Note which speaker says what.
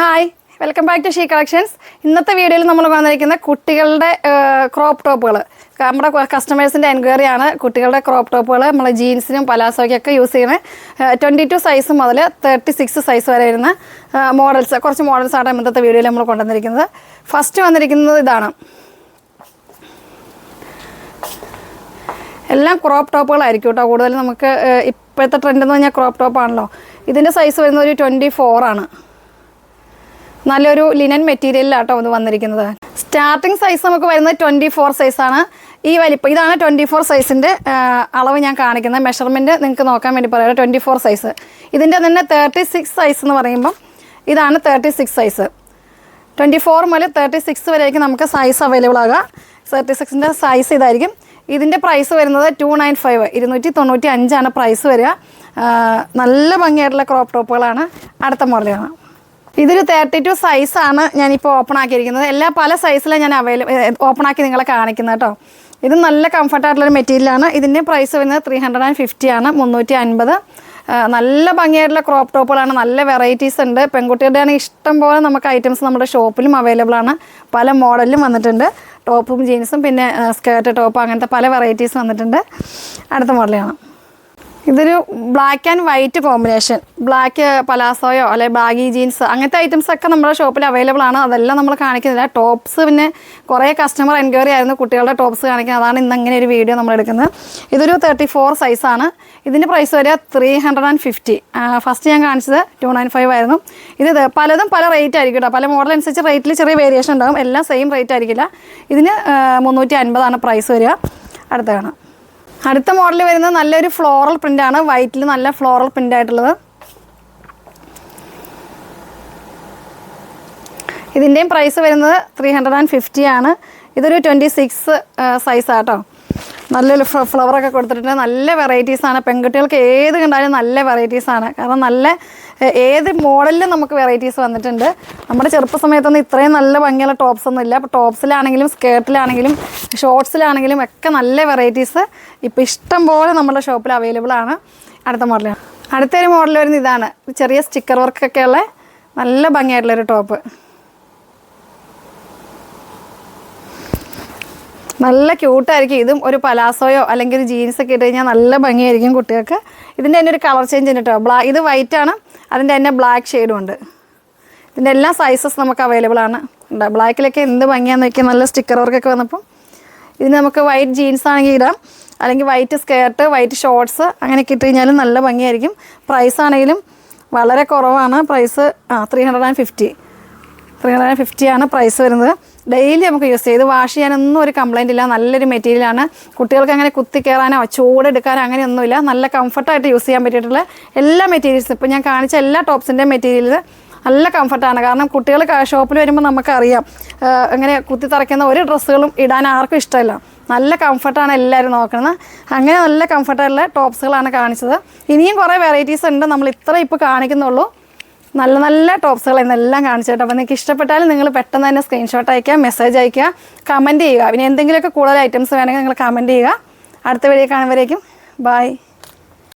Speaker 1: Hi, welcome back to She Collections. ഇന്നത്തെ വീഡിയോയിൽ നമ്മൾ വന്നിരിക്കുന്ന കുട്ടികളുടെ ക്രോപ്പ് ടോപ്പുകൾ. നമ്മുടെ കസ്റ്റമേഴ്സിൻ്റെ എൻക്വയറിയാണ് കുട്ടികളുടെ ക്രോപ്പ് ടോപ്പുകൾ നമ്മൾ ജീൻസിനും പലാസോയ്ക്കൊക്കെ യൂസ് ചെയ്യുന്നത്. 22 സൈസ് മുതൽ 36 സൈസ് വരെ വരുന്ന മോഡൽസ്, കുറച്ച് മോഡൽസാണ് ഇന്നത്തെ വീഡിയോയിൽ നമ്മൾ കൊണ്ടുവന്നിരിക്കുന്നത്. ഫസ്റ്റ് വന്നിരിക്കുന്നത് ഇതാണ്. എല്ലാം ക്രോപ്പ് ടോപ്പുകളായിരിക്കും കേട്ടോ. കൂടുതൽ നമുക്ക് ഇപ്പോഴത്തെ ട്രെൻഡ് എന്ന് പറഞ്ഞാൽ ക്രോപ്പ് ടോപ്പാണല്ലോ. ഇതിൻ്റെ സൈസ് വരുന്നത് ഒരു 24 ആണ്. നല്ലൊരു ലിനൻ മെറ്റീരിയലിലാട്ടോ ഇത് വന്നിരിക്കുന്നത്. സ്റ്റാർട്ടിങ് സൈസ് നമുക്ക് വരുന്നത് 24 സൈസാണ്. ഈ വലിപ്പം ഇതാണ് 24 സൈസിൻ്റെ അളവ് ഞാൻ കാണിക്കുന്നത്. മെഷർമെൻറ്റ് നിങ്ങൾക്ക് നോക്കാൻ വേണ്ടി പറയാം. 24 സൈസ്. ഇതിൻ്റെ തന്നെ 36 സൈസ് എന്ന് പറയുമ്പം ഇതാണ് 36 സൈസ്. 24 മുതൽ 36 വരെയായിരിക്കും നമുക്ക് സൈസ് അവൈലബിൾ ആകുക. 36ൻ്റെ സൈസ് ഇതായിരിക്കും. ഇതിൻ്റെ പ്രൈസ് വരുന്നത് 295, 295 പ്രൈസ് വരിക. നല്ല ഭംഗിയായിട്ടുള്ള ക്രോപ്പ് ടോപ്പുകളാണ്. അടുത്ത മോഡലാണ്. ഇതൊരു 32 സൈസാണ് ഞാനിപ്പോൾ ഓപ്പൺ ആക്കിയിരിക്കുന്നത്. പല സൈസിലാണ് ഞാൻ ഓപ്പൺ ആക്കി നിങ്ങളെ കാണിക്കുന്നത് കേട്ടോ. ഇത് നല്ല കംഫർട്ടായിട്ടുള്ളൊരു മെറ്റീരിയലാണ്. ഇതിൻ്റെ പ്രൈസ് വരുന്നത് 350 ആണ്, 350. നല്ല ഭംഗിയായിട്ടുള്ള ക്രോപ്പ് ടോപ്പുകളാണ്. നല്ല വെറൈറ്റീസ് ഉണ്ട്. പെൺകുട്ടികളുടെയാണ് ഇഷ്ടം പോലെ നമുക്ക് ഐറ്റംസ് നമ്മുടെ ഷോപ്പിലും അവൈലബിൾ ആണ്. പല മോഡലിലും വന്നിട്ടുണ്ട്. ടോപ്പും ജീൻസും പിന്നെ സ്കേർട്ട് ടോപ്പ് അങ്ങനത്തെ പല വെറൈറ്റീസ് വന്നിട്ടുണ്ട്. അടുത്ത മോഡലാണ്. ഇതൊരു black and white combination. Black പലാസോയോ അല്ലെങ്കിൽ ബാഗി ജീൻസ് അങ്ങനത്തെ ഐറ്റംസൊക്കെ നമ്മുടെ ഷോപ്പിൽ അവൈലബിൾ ആണ്. അതെല്ലാം നമ്മൾ കാണിക്കുന്നില്ല. ടോപ്സ് പിന്നെ കുറേ കസ്റ്റമർ എൻക്വയറി ആയിരുന്നു കുട്ടികളുടെ ടോപ്സ് കാണിക്കുന്നത്. അതാണ് ഇന്ന് അങ്ങനെ ഒരു വീഡിയോ നമ്മൾ എടുക്കുന്നത്. ഇതൊരു 34 സൈസാണ്. ഇതിൻ്റെ പ്രൈസ് വരിക 350. ഫസ്റ്റ് ഞാൻ കാണിച്ചത് 295 ആയിരുന്നു. ഇത് പലതും പല റേറ്റ് ആയിരിക്കും കേട്ടോ. പല മോഡൽ അനുസരിച്ച് റേറ്റിൽ ചെറിയ വേരിയേഷൻ ഉണ്ടാകും. എല്ലാം സെയിം റേറ്റ് ആയിരിക്കില്ല. ഇതിന് 350 പ്രൈസ് വരിക. അടുത്ത മോഡൽ വരുന്നത് നല്ലൊരു ഫ്ലോറൽ പ്രിൻ്റാണ്. വൈറ്റിൽ നല്ല ഫ്ലോറൽ പ്രിൻ്റ് ആയിട്ടുള്ളത്. ഇതിൻ്റെയും പ്രൈസ് വരുന്നത് 350 ആണ്. ഇതൊരു 26 സൈസാട്ടോ. നല്ലൊരു ഫ്ലവറൊക്കെ കൊടുത്തിട്ടുണ്ട്. നല്ല വെറൈറ്റീസാണ്. പെൺകുട്ടികൾക്ക് ഏത് കണ്ടാലും നല്ല വെറൈറ്റീസാണ്. കാരണം നല്ല ഏത് മോഡലിലും നമുക്ക് വെറൈറ്റീസ് വന്നിട്ടുണ്ട്. നമ്മുടെ ചെറുപ്പ സമയത്തൊന്നും ഇത്രയും നല്ല ഭംഗിയുള്ള ടോപ്സ് ഒന്നും ഇല്ല. അപ്പോൾ ടോപ്സിലാണെങ്കിലും സ്കേർട്ടിലാണെങ്കിലും ഷോർട്സിലാണെങ്കിലും ഒക്കെ നല്ല വെറൈറ്റീസ് ഇപ്പോൾ ഇഷ്ടം പോലെ നമ്മുടെ ഷോപ്പിൽ അവൈലബിൾ ആണ്. അടുത്തൊരു മോഡൽ വരുന്നത് ഇതാണ്. ചെറിയ സ്റ്റിക്കർ വർക്കൊക്കെ ഉള്ള നല്ല ഭംഗിയായിട്ടുള്ളൊരു ടോപ്പ്. നല്ല ക്യൂട്ടായിരിക്കും. ഇതും ഒരു പലാസോയോ അല്ലെങ്കിൽ ഒരു ജീൻസൊക്കെ ഇട്ട് കഴിഞ്ഞാൽ നല്ല ഭംഗിയായിരിക്കും കുട്ടികൾക്ക്. ഇതിൻ്റെ തന്നെ ഒരു കളർ ചേഞ്ച് ഉണ്ട് കേട്ടോ. ഇത് വൈറ്റാണ്. അതിൻ്റെ തന്നെ ബ്ലാക്ക് ഷെയ്ഡും ഉണ്ട്. ഇതിൻ്റെ എല്ലാ സൈസസ് നമുക്ക് അവൈലബിൾ ആണ്. ബ്ലാക്കിലൊക്കെ എന്ത് ഭംഗിയാണെന്ന് വയ്ക്കുക. നല്ല സ്റ്റിക്കർ വർക്കൊക്കെ വന്നപ്പം ഇതിന് നമുക്ക് വൈറ്റ് ജീൻസ് ആണെങ്കിൽ ഇടാം, അല്ലെങ്കിൽ വൈറ്റ് സ്കേർട്ട്, വൈറ്റ് ഷോർട്ട്സ് അങ്ങനെയൊക്കെ ഇട്ട് കഴിഞ്ഞാലും നല്ല ഭംഗിയായിരിക്കും. പ്രൈസ് ആണെങ്കിലും വളരെ കുറവാണ്. പ്രൈസ് 350 ആണ് പ്രൈസ് വരുന്നത്. ഡെയിലി നമുക്ക് യൂസ് ചെയ്ത് വാഷ് ചെയ്യാനൊന്നും ഒരു കംപ്ലൈൻ്റ് ഇല്ല. നല്ലൊരു മെറ്റീരിയലാണ്. കുട്ടികൾക്ക് അങ്ങനെ കുത്തി കയറാനോ ചൂടെടുക്കാനോ അങ്ങനെയൊന്നുമില്ല. നല്ല കംഫർട്ടായിട്ട് യൂസ് ചെയ്യാൻ പറ്റിയിട്ടുള്ള എല്ലാ മെറ്റീരിയൽസും ഇപ്പോൾ ഞാൻ കാണിച്ച എല്ലാ ടോപ്സിൻ്റെ മെറ്റീരിയൽ നല്ല കംഫർട്ടാണ്. കാരണം കുട്ടികൾ ഷോപ്പിൽ വരുമ്പോൾ നമുക്കറിയാം അങ്ങനെ കുത്തി തറയ്ക്കുന്ന ഒരു ഡ്രസ്സുകളും ഇടാൻ ആർക്കും ഇഷ്ടമല്ല. നല്ല കംഫർട്ടാണ് എല്ലാവരും നോക്കുന്നത്. അങ്ങനെ നല്ല കംഫർട്ടായിട്ടുള്ള ടോപ്സുകളാണ് കാണിച്ചത്. ഇനിയും കുറേ വെറൈറ്റീസ് ഉണ്ട്. നമ്മൾ ഇത്ര ഇപ്പോൾ കാണിക്കുന്നുള്ളൂ. നല്ല നല്ല ടോപ്സുകൾ എന്നെല്ലാം കാണിച്ചു കേട്ടോ. അപ്പോൾ നിങ്ങൾക്ക് ഇഷ്ടപ്പെട്ടാലും നിങ്ങൾ പെട്ടെന്ന് തന്നെ സ്ക്രീൻഷോട്ട് അയയ്ക്കുക, മെസ്സേജ് അയയ്ക്കുക, കമൻറ്റ് ചെയ്യുക. പിന്നെ എന്തെങ്കിലുമൊക്കെ കൂടുതൽ ഐറ്റംസ് വേണമെങ്കിൽ നിങ്ങൾ കമൻറ്റ് ചെയ്യുക. അടുത്ത വീഡിയോ കാണുമ്പോഴേക്കും ബൈ.